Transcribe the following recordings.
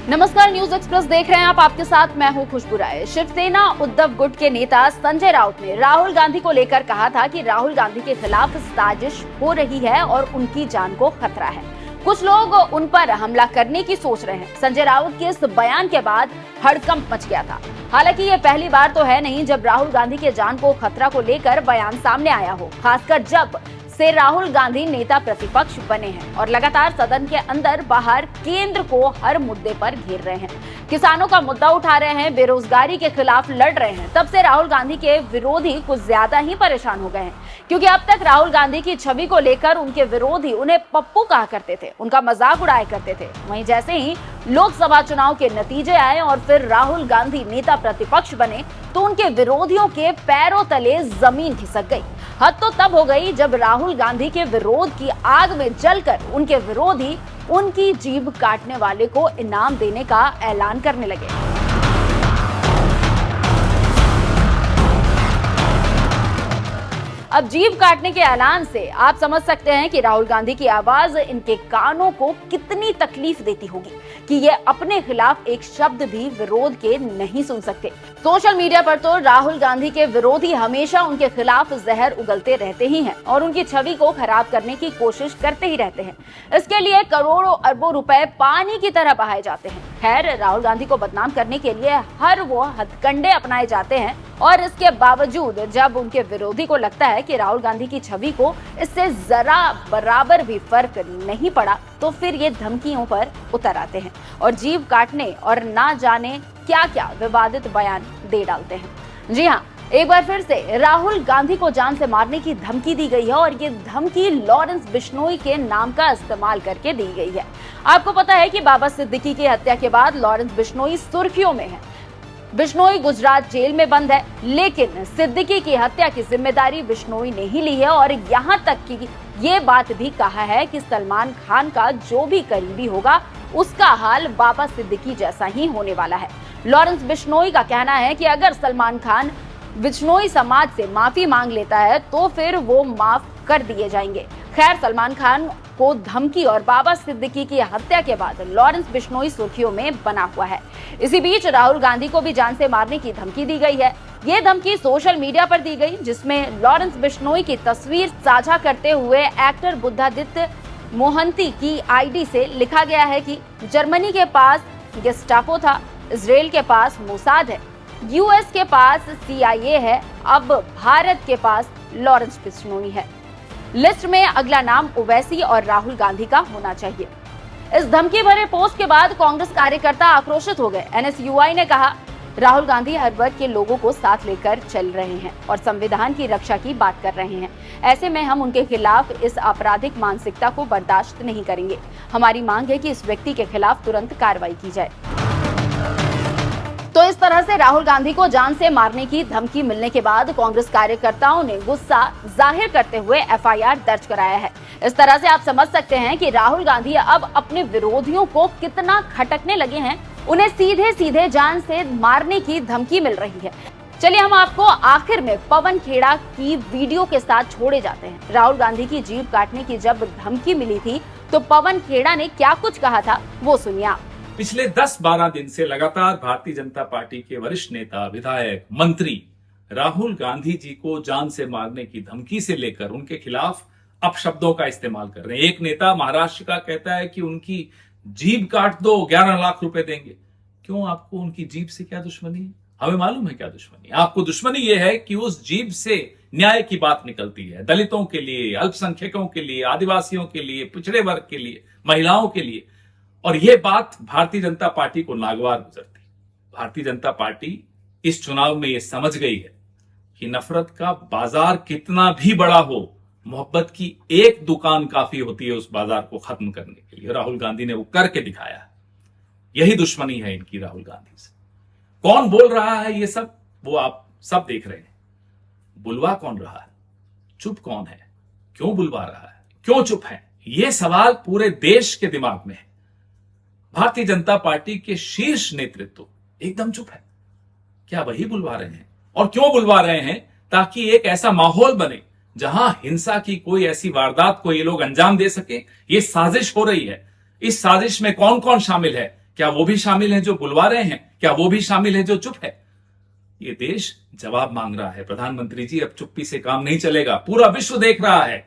नमस्कार, news express देख रहे हैं आप। आपके साथ मैं हूं खुशबू राय। शिवसेना उद्धव गुट के नेता संजय राउत ने राहुल गांधी को लेकर कहा था कि राहुल गांधी के खिलाफ साजिश हो रही है और उनकी जान को खतरा है। कुछ लोग उन पर हमला करने की सोच रहे हैं। संजय राउत के इस बयान के बाद हड़कंप मच गया था। हालांकि ये पहली बार तो है नहीं जब राहुल गांधी के जान को खतरा को लेकर बयान सामने आया हो, खासकर जब से राहुल गांधी नेता प्रतिपक्ष बने हैं और लगातार सदन के अंदर बाहर केंद्र को हर मुद्दे पर घेर रहे हैं। किसानों का मुद्दा उठा रहे हैं, बेरोजगारी के खिलाफ लड़ रहे हैं। तब से राहुल गांधी के विरोधी कुछ ज्यादा ही परेशान हो गए हैं, क्योंकि अब तक राहुल गांधी की छवि को लेकर उनके विरोधी उन्हें पप्पू कहा करते थे, उनका मजाक उड़ाया करते थे। वहीं जैसे ही लोकसभा चुनाव के नतीजे आए और फिर राहुल गांधी नेता प्रतिपक्ष बने तो उनके विरोधियों के पैरों तले जमीन खिसक गई। हद तो तब हो गई जब राहुल गांधी के विरोध की आग में जलकर उनके विरोधी उनकी जीभ काटने वाले को इनाम देने का ऐलान करने लगे। अब जीभ काटने के ऐलान से आप समझ सकते हैं कि राहुल गांधी की आवाज इनके कानों को कितनी तकलीफ देती होगी कि ये अपने खिलाफ एक शब्द भी विरोध के नहीं सुन सकते। सोशल मीडिया पर तो राहुल गांधी के विरोधी हमेशा उनके खिलाफ जहर उगलते रहते ही हैं और उनकी छवि को खराब करने की कोशिश करते ही रहते हैं। इसके लिए करोड़ों अरबों रुपए पानी की तरह बहाए जाते हैं। खैर, राहुल गांधी को बदनाम करने के लिए हर वो हथकंडे अपनाए जाते हैं और इसके बावजूद जब उनके विरोधी को लगता है कि राहुल गांधी की छवि को इससे जरा बराबर भी फर्क नहीं पड़ा तो फिर ये धमकियों पर उतर आते हैं और जीभ काटने और ना जाने क्या क्या विवादित बयान दे डालते हैं। जी हाँ, एक बार फिर से राहुल गांधी को जान से मारने की धमकी दी गई है और ये धमकी लॉरेंस बिश्नोई के नाम का इस्तेमाल करके दी गई है। आपको पता है कि बाबा सिद्दीकी की हत्या के बाद लॉरेंस बिश्नोई सुर्खियों में है। बिश्नोई गुजरात जेल में बंद है, लेकिन सिद्दीकी की हत्या की जिम्मेदारी बिश्नोई ने ही ली है और यहाँ तक कि ये बात भी कहा है कि सलमान खान का जो भी करीबी होगा उसका हाल बाबा सिद्दीकी जैसा ही होने वाला है। लॉरेंस बिश्नोई का कहना है कि अगर सलमान खान बिश्नोई समाज से माफी मांग लेता है तो फिर वो माफ कर दिए जाएंगे। खैर, सलमान खान को धमकी और बाबा सिद्दीकी की हत्या के बाद लॉरेंस बिश्नोई सुर्खियों में बना हुआ है। इसी बीच राहुल गांधी को भी जान से मारने की धमकी दी गई है। ये धमकी सोशल मीडिया पर दी गई, जिसमें लॉरेंस बिश्नोई की तस्वीर साझा करते हुए एक्टर बुद्धादित्य मोहंती की आईडी से लिखा गया है कि जर्मनी के पास गेस्टापो था, इजराइल के पास मोसाद है, यूएस के पास CIA है, अब भारत के पास लॉरेंस बिश्नोई है। लिस्ट में अगला नाम ओवैसी और राहुल गांधी का होना चाहिए। इस धमकी भरे पोस्ट के बाद कांग्रेस कार्यकर्ता आक्रोशित हो गए। NSUI ने कहा, राहुल गांधी हर वर्ग के लोगों को साथ लेकर चल रहे हैं और संविधान की रक्षा की बात कर रहे हैं। ऐसे में हम उनके खिलाफ इस आपराधिक मानसिकता को बर्दाश्त नहीं करेंगे। हमारी मांग है कि इस व्यक्ति के खिलाफ तुरंत कार्रवाई की जाए। तो इस तरह से राहुल गांधी को जान से मारने की धमकी मिलने के बाद कांग्रेस कार्यकर्ताओं ने गुस्सा जाहिर करते हुए FIR दर्ज कराया है। इस तरह से आप समझ सकते हैं कि राहुल गांधी अब अपने विरोधियों को कितना खटकने लगे हैं। उन्हें सीधे सीधे जान से मारने की धमकी मिल रही है। चलिए, हम आपको आखिर में पवन खेड़ा की वीडियो के साथ छोड़े जाते हैं। राहुल गांधी की जीभ काटने की जब धमकी मिली थी तो पवन खेड़ा ने क्या कुछ कहा था, वो सुनिए आप। पिछले 10-12 दिन से लगातार भारतीय जनता पार्टी के वरिष्ठ नेता, विधायक, मंत्री राहुल गांधी जी को जान से मारने की धमकी से लेकर उनके खिलाफ अपशब्दों का इस्तेमाल कर रहे हैं। एक नेता महाराष्ट्र का कहता है कि उनकी जीभ काट दो, 11 लाख रुपए देंगे। क्यों, आपको उनकी जीभ से क्या दुश्मनी है? हमें मालूम है क्या दुश्मनी है। आपको दुश्मनी यह है कि उस जीभ से न्याय की बात निकलती है, दलितों के लिए, अल्पसंख्यकों के लिए, आदिवासियों के लिए, पिछड़े वर्ग के लिए, महिलाओं के लिए। और यह बात भारतीय जनता पार्टी को नागवार गुजरती। भारतीय जनता पार्टी इस चुनाव में यह समझ गई है कि नफरत का बाजार कितना भी बड़ा हो, मोहब्बत की एक दुकान काफी होती है उस बाजार को खत्म करने के लिए। राहुल गांधी ने वो करके दिखाया है। यही दुश्मनी है इनकी राहुल गांधी से। कौन बोल रहा है ये सब, वो आप सब देख रहे हैं। बुलवा कौन रहा है, चुप कौन है, क्यों बुलवा रहा है, क्यों चुप है, ये सवाल पूरे देश के दिमाग में है। भारतीय जनता पार्टी के शीर्ष नेतृत्व एकदम चुप है। क्या वही बुलवा रहे हैं? और क्यों बुलवा रहे हैं? ताकि एक ऐसा माहौल बने जहां हिंसा की कोई ऐसी वारदात को ये लोग अंजाम दे सके। ये साजिश हो रही है। इस साजिश में कौन कौन शामिल है, क्या वो भी शामिल हैं जो बुलवा रहे हैं? क्या वो भी शामिल है जो चुप है? ये देश जवाब मांग रहा है प्रधानमंत्री जी। अब चुप्पी से काम नहीं चलेगा। पूरा विश्व देख रहा है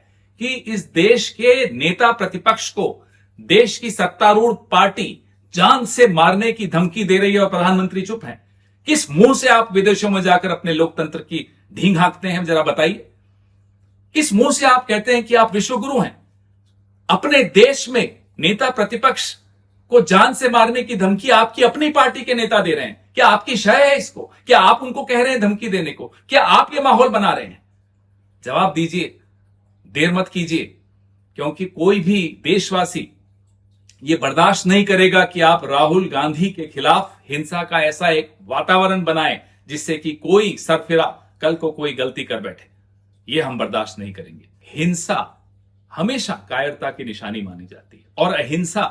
कि इस देश के नेता प्रतिपक्ष को देश की सत्तारूढ़ पार्टी जान से मारने की धमकी दे रही है और प्रधानमंत्री चुप हैं। किस मुंह से आप विदेशों में जाकर अपने लोकतंत्र की ढींग हाँकते हैं, जरा बताइए। किस मुंह से आप कहते हैं कि आप विश्वगुरु हैं? अपने देश में नेता प्रतिपक्ष को जान से मारने की धमकी आपकी अपनी पार्टी के नेता दे रहे हैं। क्या आपकी शय है इसको? क्या आप उनको कह रहे हैं धमकी देने को? क्या आप ये माहौल बना रहे हैं? जवाब दीजिए, देर मत कीजिए, क्योंकि कोई भी देशवासी ये बर्दाश्त नहीं करेगा कि आप राहुल गांधी के खिलाफ हिंसा का ऐसा एक वातावरण बनाएं जिससे कि कोई सरफिरा कल को कोई गलती कर बैठे। ये हम बर्दाश्त नहीं करेंगे। हिंसा हमेशा कायरता की निशानी मानी जाती है और अहिंसा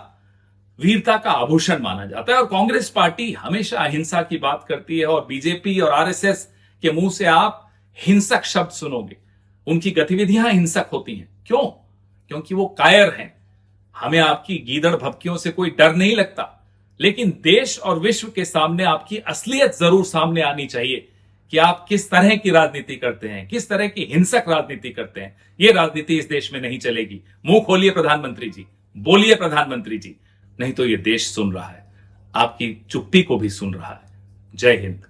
वीरता का आभूषण माना जाता है। और कांग्रेस पार्टी हमेशा अहिंसा की बात करती है और बीजेपी और आरएसएस के मुंह से आप हिंसक शब्द सुनोगे। उनकी गतिविधियां हिंसक होती हैं। क्यों? क्योंकि वो कायर हैं। हमें आपकी गीदड़ भभकियों से कोई डर नहीं लगता, लेकिन देश और विश्व के सामने आपकी असलियत जरूर सामने आनी चाहिए कि आप किस तरह की राजनीति करते हैं, किस तरह की हिंसक राजनीति करते हैं। यह राजनीति इस देश में नहीं चलेगी। मुंह खोलिए प्रधानमंत्री जी, बोलिए प्रधानमंत्री जी, नहीं तो यह देश सुन रहा है, आपकी चुप्पी को भी सुन रहा है। जय हिंद।